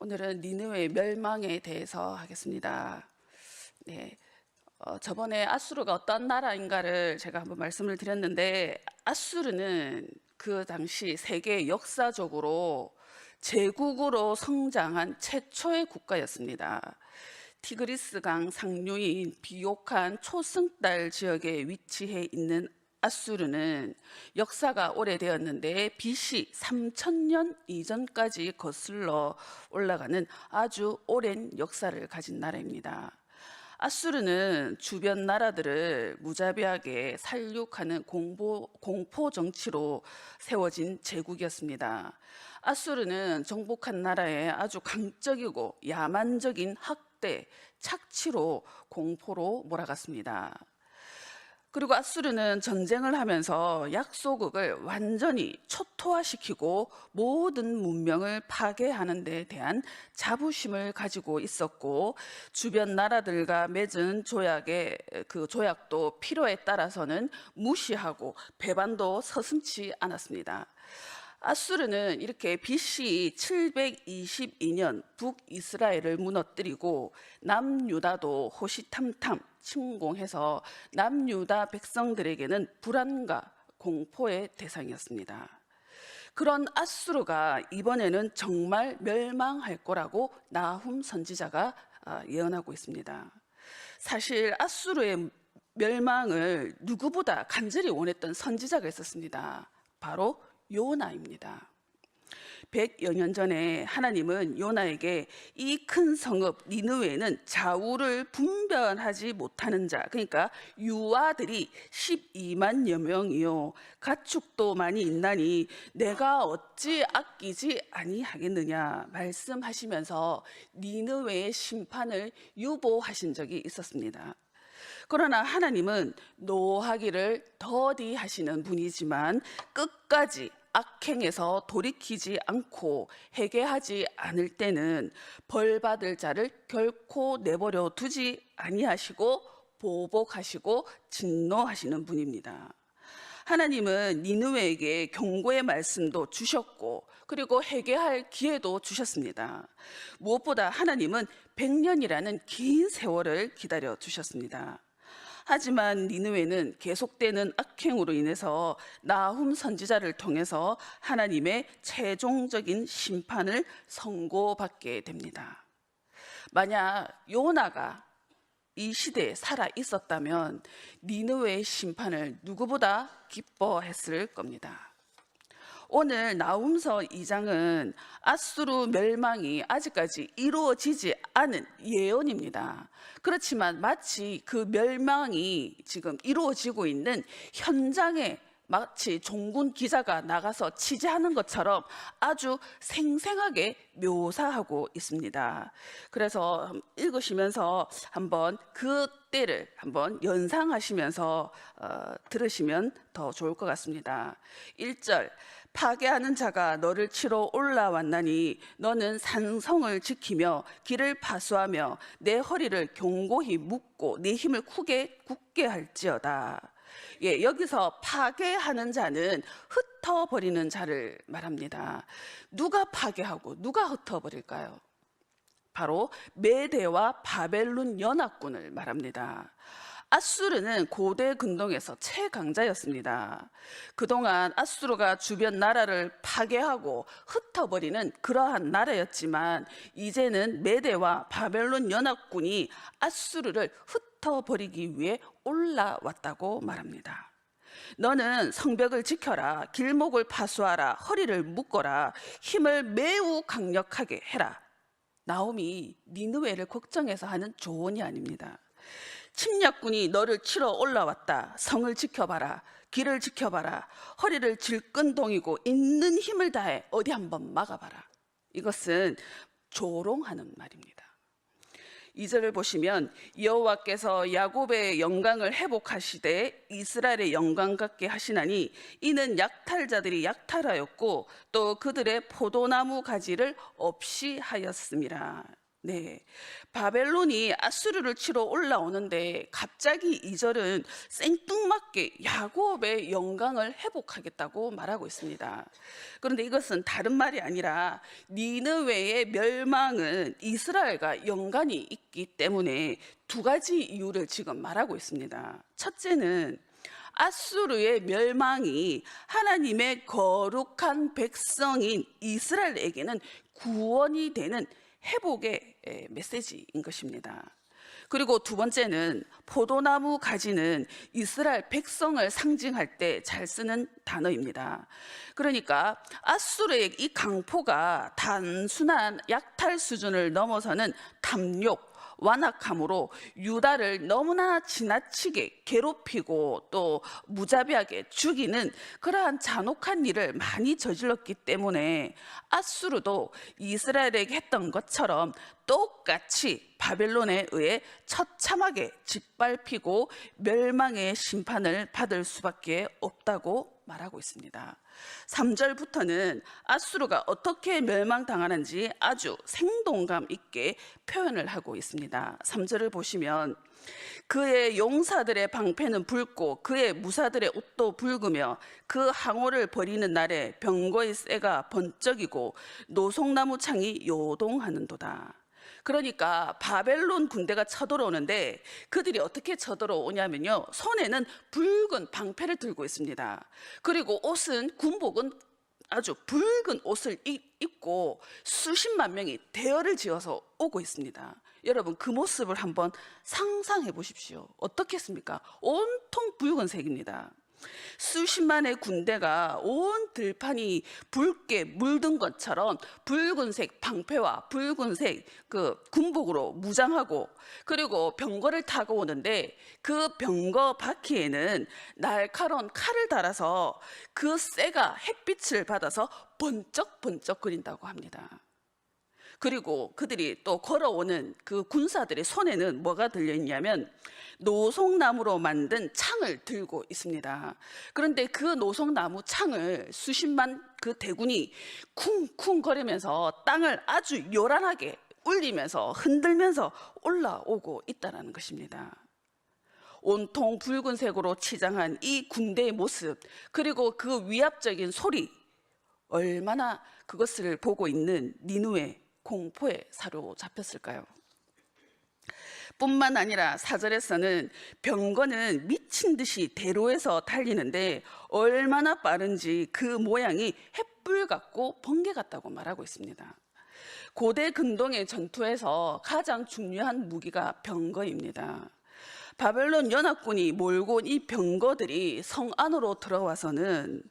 오늘은 니느웨 멸망에 대해서 하겠습니다. 네, 저번에 아수르가 어떤 나라인가를 제가 한번 말씀을 드렸는데, 아수르는 그 당시 세계 역사적으로 제국으로 성장한 최초의 국가였습니다. 티그리스강 상류인 비옥한 초승달 지역에 위치해 있는 아수르는 역사가 오래되었는데 BC 3000년 이전까지 거슬러 올라가는 아주 오랜 역사를 가진 나라입니다. 아수르는 주변 나라들을 무자비하게 살육하는 공포 정치로 세워진 제국이었습니다. 아수르는 정복한 나라에 아주 강적이고 야만적인 학대, 착취로 공포로 몰아갔습니다. 그리고 아수르는 전쟁을 하면서 약소국을 완전히 초토화시키고 모든 문명을 파괴하는 데 대한 자부심을 가지고 있었고, 주변 나라들과 맺은 그 조약도 필요에 따라서는 무시하고 배반도 서슴지 않았습니다. 아수르는 이렇게 BC 722년 북이스라엘을 무너뜨리고 남유다도 호시탐탐 침공해서 남유다 백성들에게는 불안과 공포의 대상이었습니다. 그런 아수르가 이번에는 정말 멸망할 거라고 나훔 선지자가 예언하고 있습니다. 사실 아수르의 멸망을 누구보다 간절히 원했던 선지자가 있었습니다. 바로 요나입니다. 100여 년 전에 하나님은 요나에게 이 큰 성읍 니느웨는 자우를 분별하지 못하는 자, 그러니까 유아들이 12만여 명이요 가축도 많이 있나니 내가 어찌 아끼지 아니하겠느냐 말씀하시면서 니느웨의 심판을 유보하신 적이 있었습니다. 그러나 하나님은 노하기를 더디하시는 분이지만 끝까지 악행에서 돌이키지 않고 회개하지 않을 때는 벌받을 자를 결코 내버려 두지 아니하시고 보복하시고 진노하시는 분입니다. 하나님은 니느웨에게 경고의 말씀도 주셨고, 그리고 회개할 기회도 주셨습니다. 무엇보다 하나님은 100년이라는 긴 세월을 기다려 주셨습니다. 하지만 니느웨는 계속되는 악행으로 인해서 나훔 선지자를 통해서 하나님의 최종적인 심판을 선고받게 됩니다. 만약 요나가 이 시대에 살아 있었다면 니느웨의 심판을 누구보다 기뻐했을 겁니다. 오늘 나훔서 2장은 아수르 멸망이 아직까지 이루어지지 않은 예언입니다. 그렇지만 마치 그 멸망이 지금 이루어지고 있는 현장에 마치 종군 기자가 나가서 취재하는 것처럼 아주 생생하게 묘사하고 있습니다. 그래서 읽으시면서 한번 그 때를 한번 연상하시면서 들으시면 더 좋을 것 같습니다. 1절, 파괴하는 자가 너를 치러 올라왔나니 너는 산성을 지키며 길을 파수하며 내 허리를 견고히 묶고 내 힘을 굳게 할지어다. 여기서 파괴하는 자는 흩어버리는 자를 말합니다. 누가 파괴하고 누가 흩어버릴까요? 바로 메대와 바벨론 연합군을 말합니다. 아수르는 고대 근동에서 최강자였습니다. 그동안 아수르가 주변 나라를 파괴하고 흩어버리는 그러한 나라였지만, 이제는 메대와 바벨론 연합군이 아수르를 흩어버리기 위해 올라왔다고 말합니다. 너는 성벽을 지켜라, 길목을 파수하라, 허리를 묶어라, 힘을 매우 강력하게 해라. 나홈이 니느웨를 걱정해서 하는 조언이 아닙니다. 침략군이 너를 치러 올라왔다. 성을 지켜봐라. 길을 지켜봐라. 허리를 질끈동이고 있는 힘을 다해 어디 한번 막아봐라. 이것은 조롱하는 말입니다. 2절을 보시면 여호와께서 야곱의 영광을 회복하시되 이스라엘의 영광 같게 하시나니 이는 약탈자들이 약탈하였고 또 그들의 포도나무 가지를 없이 하였습니다. 네, 바벨론이 아수르를 치러 올라오는데 갑자기 이절은 생뚱맞게 야곱의 영광을 회복하겠다고 말하고 있습니다. 그런데 이것은 다른 말이 아니라 니느웨의 멸망은 이스라엘과 연관이 있기 때문에 두 가지 이유를 지금 말하고 있습니다. 첫째는 아수르의 멸망이 하나님의 거룩한 백성인 이스라엘에게는 구원이 되는 회복의 메시지인 것입니다. 그리고 두 번째는 포도나무 가지는 이스라엘 백성을 상징할 때 잘 쓰는 단어입니다. 그러니까 아수르의 이 강포가 단순한 약탈 수준을 넘어서는 탐욕, 완악함으로 유다를 너무나 지나치게 괴롭히고 또 무자비하게 죽이는 그러한 잔혹한 일을 많이 저질렀기 때문에 아수르도 이스라엘에게 했던 것처럼 똑같이 바벨론에 의해 처참하게 짓밟히고 멸망의 심판을 받을 수밖에 없다고 말하고 있습니다. 3절부터는 아수르가 어떻게 멸망당하는지 아주 생동감 있게 표현을 하고 있습니다. 3절을 보시면 그의 용사들의 방패는 붉고 그의 무사들의 옷도 붉으며 그 항오를 버리는 날에 병거의 쇠가 번쩍이고 노송나무 창이 요동하는도다. 그러니까 바벨론 군대가 쳐들어오는데 그들이 어떻게 쳐들어오냐면요, 손에는 붉은 방패를 들고 있습니다. 그리고 옷은, 군복은 아주 붉은 옷을 입고 수십만 명이 대열을 지어서 오고 있습니다. 여러분, 그 모습을 한번 상상해 보십시오. 어떻겠습니까? 온통 붉은색입니다. 수십만의 군대가 온 들판이 붉게 물든 것처럼 붉은색 방패와 붉은색 그 군복으로 무장하고, 그리고 병거를 타고 오는데 그 병거 바퀴에는 날카로운 칼을 달아서 그 쇠가 햇빛을 받아서 번쩍번쩍거린다고 합니다. 그리고 그들이 또 걸어오는 그 군사들의 손에는 뭐가 들려있냐면 노송나무로 만든 창을 들고 있습니다. 그런데 그 노송나무 창을 수십만 그 대군이 쿵쿵 거리면서 땅을 아주 요란하게 울리면서 흔들면서 올라오고 있다는 것입니다. 온통 붉은색으로 치장한 이 군대의 모습, 그리고 그 위압적인 소리, 얼마나 그것을 보고 있는 니느웨 공포에 사로잡혔을까요? 뿐만 아니라 4절에서는 병거는 미친 듯이 대로에서 달리는데 얼마나 빠른지 그 모양이 횃불 같고 번개 같다고 말하고 있습니다. 고대 근동의 전투에서 가장 중요한 무기가 병거입니다. 바벨론 연합군이 몰고 온 이 병거들이 성 안으로 들어와서는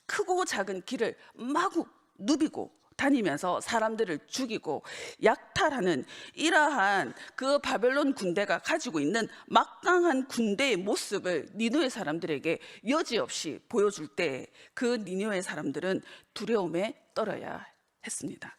크고 작은 길을 마구 누비고 다니면서 사람들을 죽이고 약탈하는 이러한 그 바벨론 군대가 가지고 있는 막강한 군대의 모습을 니느웨 사람들에게 여지없이 보여줄 때 그 니느웨 사람들은 두려움에 떨어야 했습니다.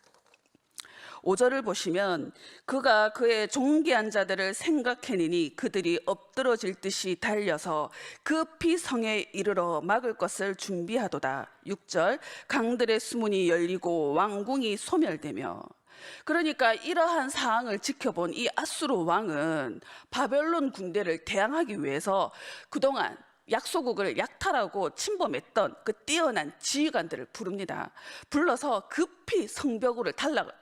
5절을 보시면 그가 그의 존귀한 자들을 생각해내니 그들이 엎드러질 듯이 달려서 급히 성에 이르러 막을 것을 준비하도다. 6절 강들의 수문이 열리고 왕궁이 소멸되며. 그러니까 이러한 상황을 지켜본 이 아수르 왕은 바벨론 군대를 대항하기 위해서 그동안 약소국을 약탈하고 침범했던 그 뛰어난 지휘관들을 부릅니다. 불러서 급히 성벽으로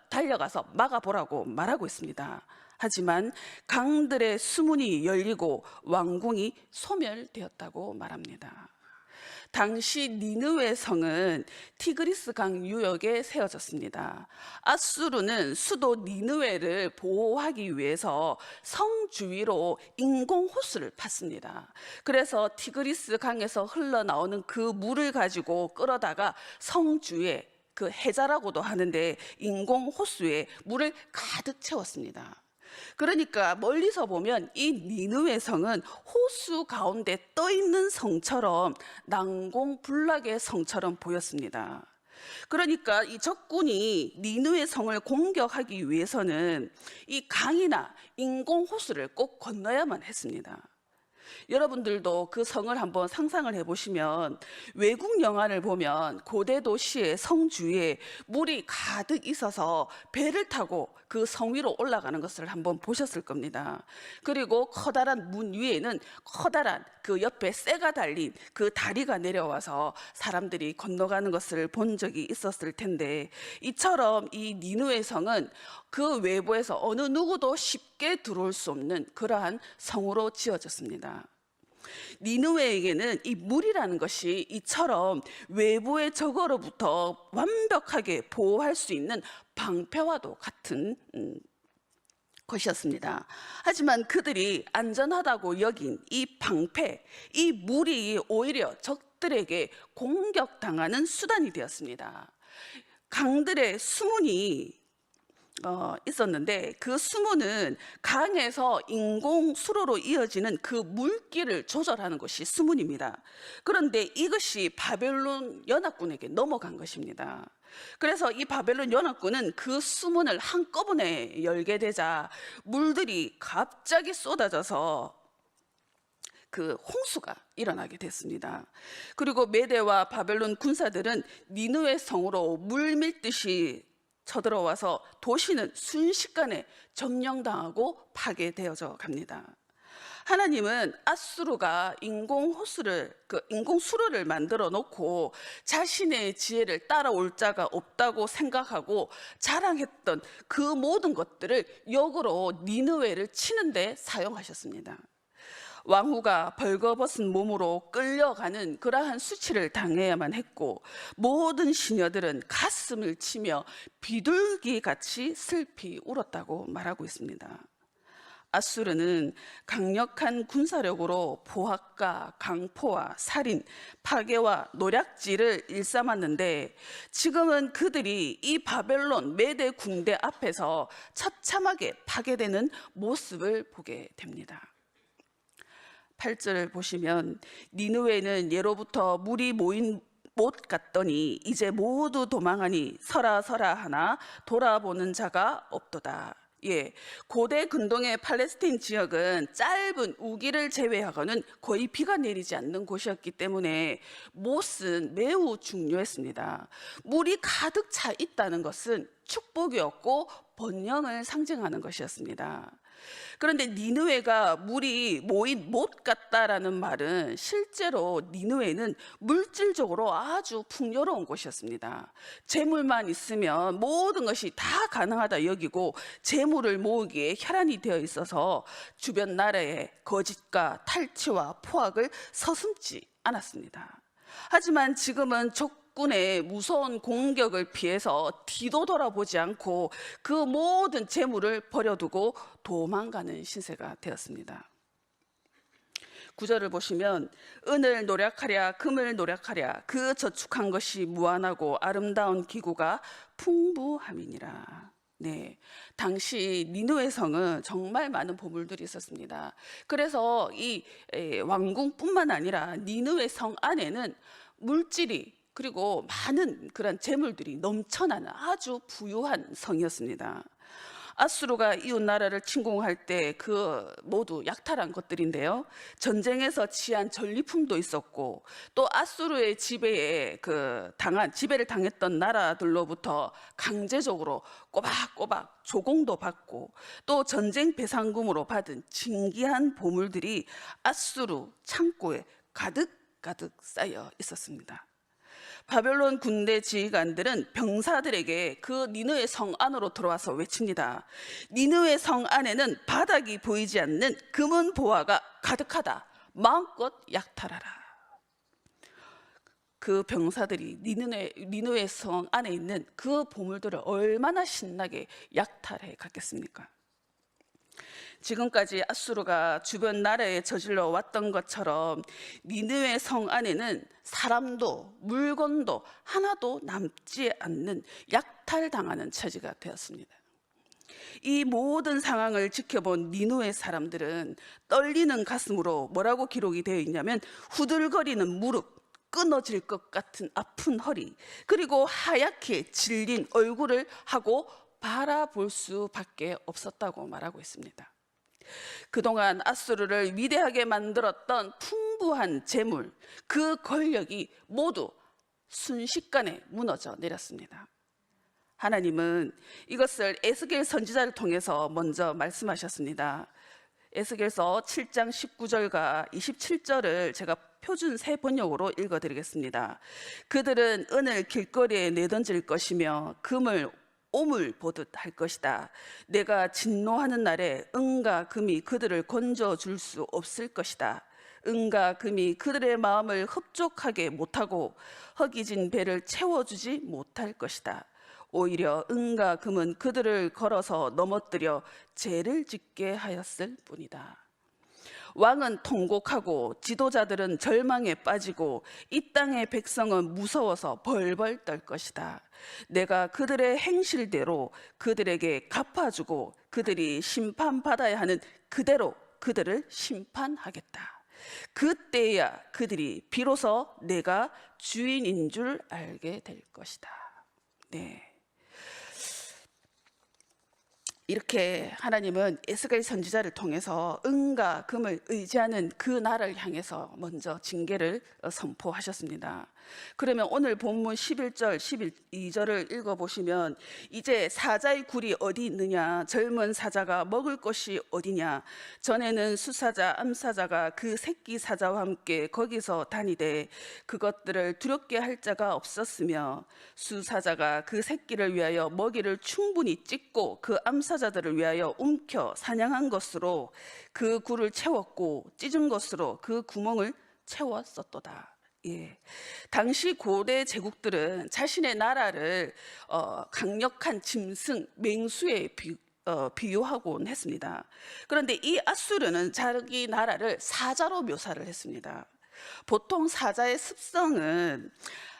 달려가서 막아보라고 말하고 있습니다. 하지만 강들의 수문이 열리고 왕궁이 소멸되었다고 말합니다. 당시 니느웨 성은 티그리스 강 유역에 세워졌습니다. 아수르는 수도 니느웨를 보호하기 위해서 성 주위로 인공 호수를 팠습니다. 그래서 티그리스 강에서 흘러나오는 그 물을 가지고 끌어다가 성 주위에, 그 해자라고도 하는데 인공 호수에 물을 가득 채웠습니다. 그러니까 멀리서 보면 이 니느웨 성은 호수 가운데 떠 있는 성처럼 난공불락의 성처럼 보였습니다. 그러니까 이 적군이 니느웨 성을 공격하기 위해서는 이 강이나 인공 호수를 꼭 건너야만 했습니다. 여러분들도 그 성을 한번 상상을 해보시면 외국 영화를 보면 고대 도시의 성 주위에 물이 가득 있어서 배를 타고 그 성 위로 올라가는 것을 한번 보셨을 겁니다. 그리고 커다란 문 위에는 커다란 그 옆에 쇠가 달린 그 다리가 내려와서 사람들이 건너가는 것을 본 적이 있었을 텐데, 이처럼 이 니느웨 성은 그 외부에서 어느 누구도 쉽게 들어올 수 없는 그러한 성으로 지어졌습니다. 니느웨에게는 이 물이라는 것이 이처럼 외부의 적으로부터 완벽하게 보호할 수 있는 방패와도 같은 것이었습니다. 하지만 그들이 안전하다고 여긴 이 방패, 이 물이 오히려 적들에게 공격당하는 수단이 되었습니다. 강들의 수문이 있었는데, 그 수문은 강에서 인공 수로로 이어지는 그 물길을 조절하는 것이 수문입니다. 그런데 이것이 바벨론 연합군에게 넘어간 것입니다. 그래서 이 바벨론 연합군은 그 수문을 한꺼번에 열게 되자 물들이 갑자기 쏟아져서 그 홍수가 일어나게 됐습니다. 그리고 메대와 바벨론 군사들은 니느웨 성으로 물밀듯이 쳐들어와서 도시는 순식간에 점령당하고 파괴되어져 갑니다. 하나님은 아수르가 인공 수로를 만들어 놓고 자신의 지혜를 따라올 자가 없다고 생각하고 자랑했던 그 모든 것들을 역으로 니느웨를 치는데 사용하셨습니다. 왕후가 벌거벗은 몸으로 끌려가는 그러한 수치를 당해야만 했고, 모든 시녀들은 가슴을 치며 비둘기같이 슬피 울었다고 말하고 있습니다. 아수르는 강력한 군사력으로 포악과 강포와 살인, 파괴와 노략질을 일삼았는데, 지금은 그들이 이 바벨론 메대 군대 앞에서 처참하게 파괴되는 모습을 보게 됩니다. 8절을 보시면 니느웨는 예로부터 물이 모인 못 갔더니 이제 모두 도망하니 서라 하나 돌아보는 자가 없도다. 고대 근동의 팔레스타인 지역은 짧은 우기를 제외하고는 거의 비가 내리지 않는 곳이었기 때문에 못은 매우 중요했습니다. 물이 가득 차 있다는 것은 축복이었고 번영을 상징하는 것이었습니다. 그런데 니느웨가 물이 모인 못 같다라는 말은 실제로 니느웨는 물질적으로 아주 풍요로운 곳이었습니다. 재물만 있으면 모든 것이 다 가능하다 여기고, 재물을 모으기에 혈안이 되어 있어서 주변 나라의 거짓과 탈취와 포악을 서슴지 않았습니다. 하지만 지금은 적군의 무서운 공격을 피해서 뒤도 돌아보지 않고 그 모든 재물을 버려두고 도망가는 신세가 되었습니다. 9절을 보시면 은을 노력하랴 금을 노력하랴 그 저축한 것이 무한하고 아름다운 기구가 풍부함이니라. 당시 니느웨 성은 정말 많은 보물들이 있었습니다. 그래서 이 왕궁뿐만 아니라 니느웨 성 안에는 물질이 그리고 많은 그런 재물들이 넘쳐나는 아주 부유한 성이었습니다. 아수르가 이웃 나라를 침공할 때 그 모두 약탈한 것들인데요, 전쟁에서 취한 전리품도 있었고, 또 아수르의 지배를 당했던 나라들로부터 강제적으로 꼬박꼬박 조공도 받고, 또 전쟁 배상금으로 받은 진귀한 보물들이 아수르 창고에 가득 쌓여 있었습니다. 바벨론 군대 지휘관들은 병사들에게 그 니느웨 성 안으로 들어와서 외칩니다. 니느웨 성 안에는 바닥이 보이지 않는 금은 보화가 가득하다. 마음껏 약탈하라. 그 병사들이 니느웨 성 안에 있는 그 보물들을 얼마나 신나게 약탈해 갔겠습니까? 지금까지 아수르가 주변 나라에 저질러 왔던 것처럼 니느웨 성 안에는 사람도 물건도 하나도 남지 않는 약탈당하는 처지가 되었습니다. 이 모든 상황을 지켜본 니느웨 사람들은 떨리는 가슴으로 뭐라고 기록이 되어 있냐면, 후들거리는 무릎, 끊어질 것 같은 아픈 허리, 그리고 하얗게 질린 얼굴을 하고 바라볼 수밖에 없었다고 말하고 있습니다. 그동안 아수르를 위대하게 만들었던 풍부한 재물, 그 권력이 모두 순식간에 무너져 내렸습니다. 하나님은 이것을 에스겔 선지자를 통해서 먼저 말씀하셨습니다. 에스겔서 7장 19절과 27절을 제가 표준 새 번역으로 읽어드리겠습니다. 그들은 은을 길거리에 내던질 것이며 금을 오물 보듯 할 것이다. 내가 진노하는 날에 은과 금이 그들을 건져줄 수 없을 것이다. 은과 금이 그들의 마음을 흡족하게 못하고 허기진 배를 채워주지 못할 것이다. 오히려 은과 금은 그들을 걸어서 넘어뜨려 죄를 짓게 하였을 뿐이다. 왕은 통곡하고 지도자들은 절망에 빠지고 이 땅의 백성은 무서워서 벌벌 떨 것이다. 내가 그들의 행실대로 그들에게 갚아주고 그들이 심판받아야 하는 그대로 그들을 심판하겠다. 그때야 그들이 비로소 내가 주인인 줄 알게 될 것이다. 네. 이렇게 하나님은 에스겔 선지자를 통해서 은과 금을 의지하는 그 나라를 향해서 먼저 징계를 선포하셨습니다. 그러면 오늘 본문 11절, 12절을 읽어보시면 이제 사자의 굴이 어디 있느냐, 젊은 사자가 먹을 것이 어디냐, 전에는 수사자, 암사자가 그 새끼 사자와 함께 거기서 다니되 그것들을 두렵게 할 자가 없었으며 수사자가 그 새끼를 위하여 먹이를 충분히 찢고 그 암사자들을 위하여 움켜 사냥한 것으로 그 굴을 채웠고 찢은 것으로 그 구멍을 채웠었도다. 예. 당시 고대 제국들은 자신의 나라를 강력한 짐승, 맹수에 비유하곤 했습니다. 그런데 이 아수르는 자기 나라를 사자로 묘사를 했습니다. 보통 사자의 습성은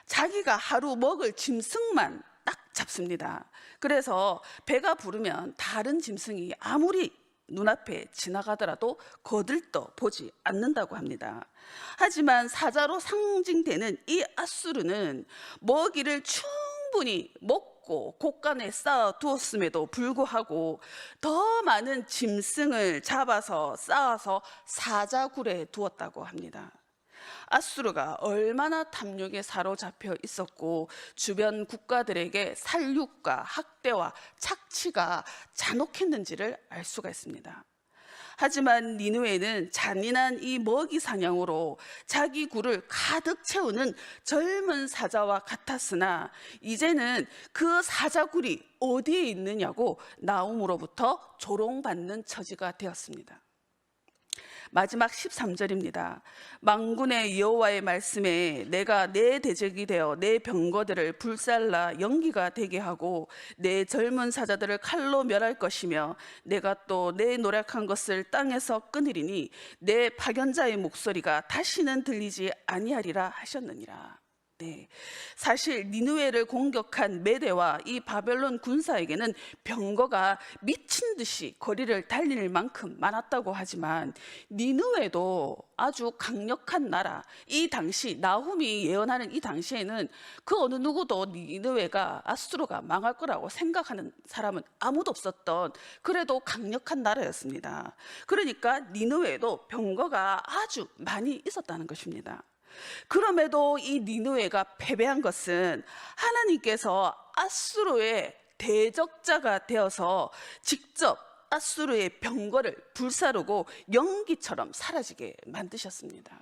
자기가 하루 먹을 짐승만 딱 잡습니다. 그래서 배가 부르면 다른 짐승이 아무리 눈앞에 지나가더라도 거들떠 보지 않는다고 합니다. 하지만 사자로 상징되는 이 아수르는 먹이를 충분히 먹고 곳간에 쌓아 두었음에도 불구하고 더 많은 짐승을 잡아서 쌓아서 사자굴에 두었다고 합니다. 아수르가 얼마나 탐욕에 사로잡혀 있었고 주변 국가들에게 살육과 학대와 착취가 잔혹했는지를 알 수가 있습니다. 하지만 니느웨는 잔인한 이 먹이 사냥으로 자기 굴을 가득 채우는 젊은 사자와 같았으나 이제는 그 사자굴이 어디에 있느냐고 나움으로부터 조롱받는 처지가 되었습니다. 마지막 13절입니다. 만군의 여호와의 말씀에 내가 내 대적이 되어 내 병거들을 불살라 연기가 되게 하고 내 젊은 사자들을 칼로 멸할 것이며 내가 또 내 노력한 것을 땅에서 끊으리니 내 파견자의 목소리가 다시는 들리지 아니하리라 하셨느니라. 네. 사실 니느웨를 공격한 메대와 이 바벨론 군사에게는 병거가 미친 듯이 거리를 달릴 만큼 많았다고 하지만 니느웨도 아주 강력한 나라, 이 당시 나훔이 예언하는 이 당시에는 그 어느 누구도 니느웨가 아수르가 망할 거라고 생각하는 사람은 아무도 없었던 그래도 강력한 나라였습니다. 그러니까 니느웨도 병거가 아주 많이 있었다는 것입니다. 그럼에도 이 니느웨가 패배한 것은 하나님께서 아수르의 대적자가 되어서 직접 아수르의 병거를 불사르고 연기처럼 사라지게 만드셨습니다.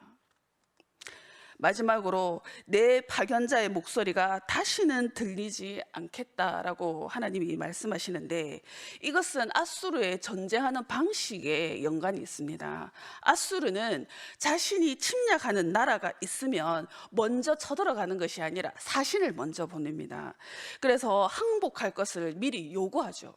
마지막으로 내 파견자의 목소리가 다시는 들리지 않겠다라고 하나님이 말씀하시는데 이것은 아수르의 전쟁하는 방식에 연관이 있습니다. 아수르는 자신이 침략하는 나라가 있으면 먼저 쳐들어가는 것이 아니라 사신을 먼저 보냅니다. 그래서 항복할 것을 미리 요구하죠.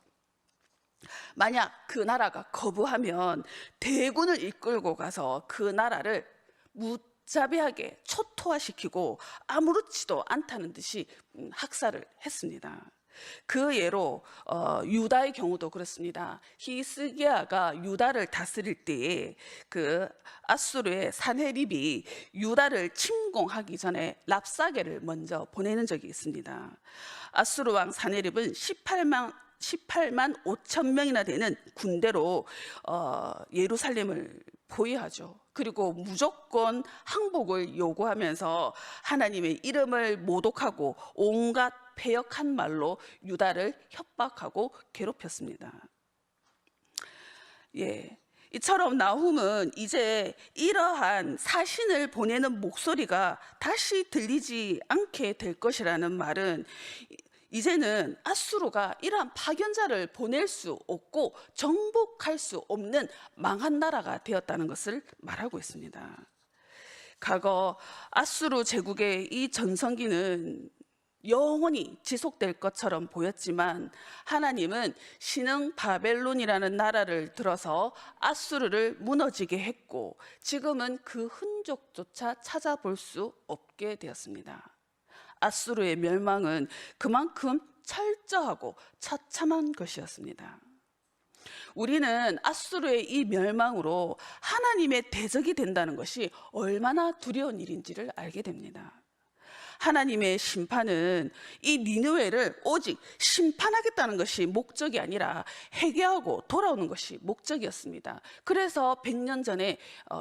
만약 그 나라가 거부하면 대군을 이끌고 가서 그 나라를 무자비하게 초토화시키고 아무렇지도 않다는 듯이 학살을 했습니다. 그 예로 유다의 경우도 그렇습니다. 히스기야가 유다를 다스릴 때에 그 아수르의 산헤립이 유다를 침공하기 전에 랍사게를 먼저 보내는 적이 있습니다. 아수르 왕 산헤립은 18만 5천 명이나 되는 군대로 예루살렘을 포위하죠. 그리고 무조건 항복을 요구하면서 하나님의 이름을 모독하고 온갖 패역한 말로 유다를 협박하고 괴롭혔습니다. 예. 이처럼 나훔은 이제 이러한 사신을 보내는 목소리가 다시 들리지 않게 될 것이라는 말은 이제는 아수르가 이러한 파견자를 보낼 수 없고 정복할 수 없는 망한 나라가 되었다는 것을 말하고 있습니다. 과거 아수르 제국의 이 전성기는 영원히 지속될 것처럼 보였지만 하나님은 신흥 바벨론이라는 나라를 들어서 아수르를 무너지게 했고 지금은 그 흔적조차 찾아볼 수 없게 되었습니다. 아수르의 멸망은 그만큼 철저하고 처참한 것이었습니다. 우리는 아수르의 이 멸망으로 하나님의 대적이 된다는 것이 얼마나 두려운 일인지를 알게 됩니다. 하나님의 심판은 이 니느웨를 오직 심판하겠다는 것이 목적이 아니라 회개하고 돌아오는 것이 목적이었습니다. 그래서 100년 전에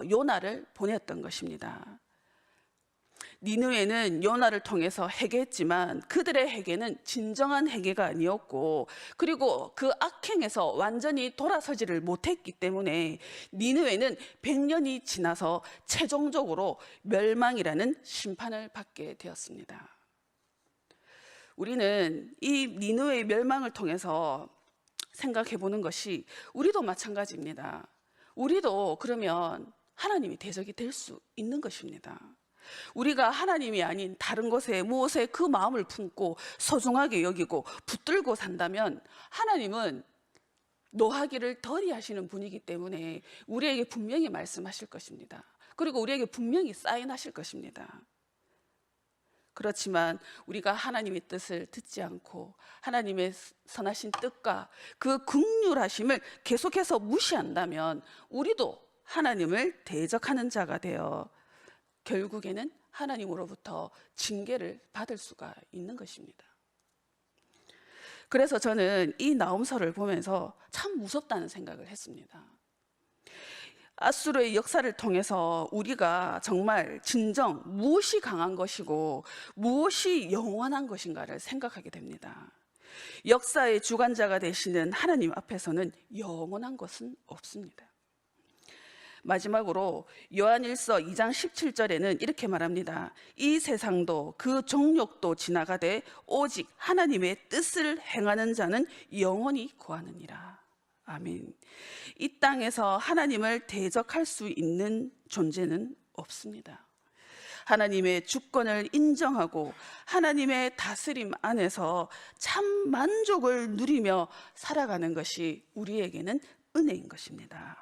요나를 보냈던 것입니다. 니느웨는 요나를 통해서 회개했지만 그들의 회개는 진정한 회개가 아니었고 그리고 그 악행에서 완전히 돌아서지를 못했기 때문에 니느웨는 100년이 지나서 최종적으로 멸망이라는 심판을 받게 되었습니다. 우리는 이 니느웨의 멸망을 통해서 생각해 보는 것이 우리도 마찬가지입니다. 우리도 그러면 하나님이 대적이 될 수 있는 것입니다. 우리가 하나님이 아닌 다른 것에 무엇에 그 마음을 품고 소중하게 여기고 붙들고 산다면 하나님은 노하기를 덜히 하시는 분이기 때문에 우리에게 분명히 말씀하실 것입니다. 그리고 우리에게 분명히 사인하실 것입니다. 그렇지만 우리가 하나님의 뜻을 듣지 않고 하나님의 선하신 뜻과 그 긍휼하심을 계속해서 무시한다면 우리도 하나님을 대적하는 자가 되어 결국에는 하나님으로부터 징계를 받을 수가 있는 것입니다. 그래서 저는 이 나홈서를 보면서 참 무섭다는 생각을 했습니다. 아수르의 역사를 통해서 우리가 정말 진정 무엇이 강한 것이고 무엇이 영원한 것인가를 생각하게 됩니다. 역사의 주관자가 되시는 하나님 앞에서는 영원한 것은 없습니다. 마지막으로 요한일서 2장 17절에는 이렇게 말합니다. 이 세상도 그 정욕도 지나가되 오직 하나님의 뜻을 행하는 자는 영원히 거하느니라. 아멘. 이 땅에서 하나님을 대적할 수 있는 존재는 없습니다. 하나님의 주권을 인정하고 하나님의 다스림 안에서 참 만족을 누리며 살아가는 것이 우리에게는 은혜인 것입니다.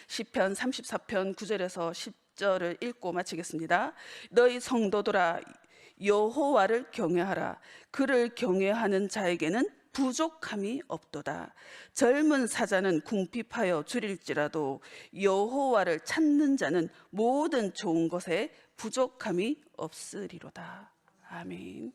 시편 34편 9절에서 10절을 읽고 마치겠습니다. 너희 성도들아 여호와를 경외하라. 그를 경외하는 자에게는 부족함이 없도다. 젊은 사자는 궁핍하여 줄일지라도 여호와를 찾는 자는 모든 좋은 것에 부족함이 없으리로다. 아멘.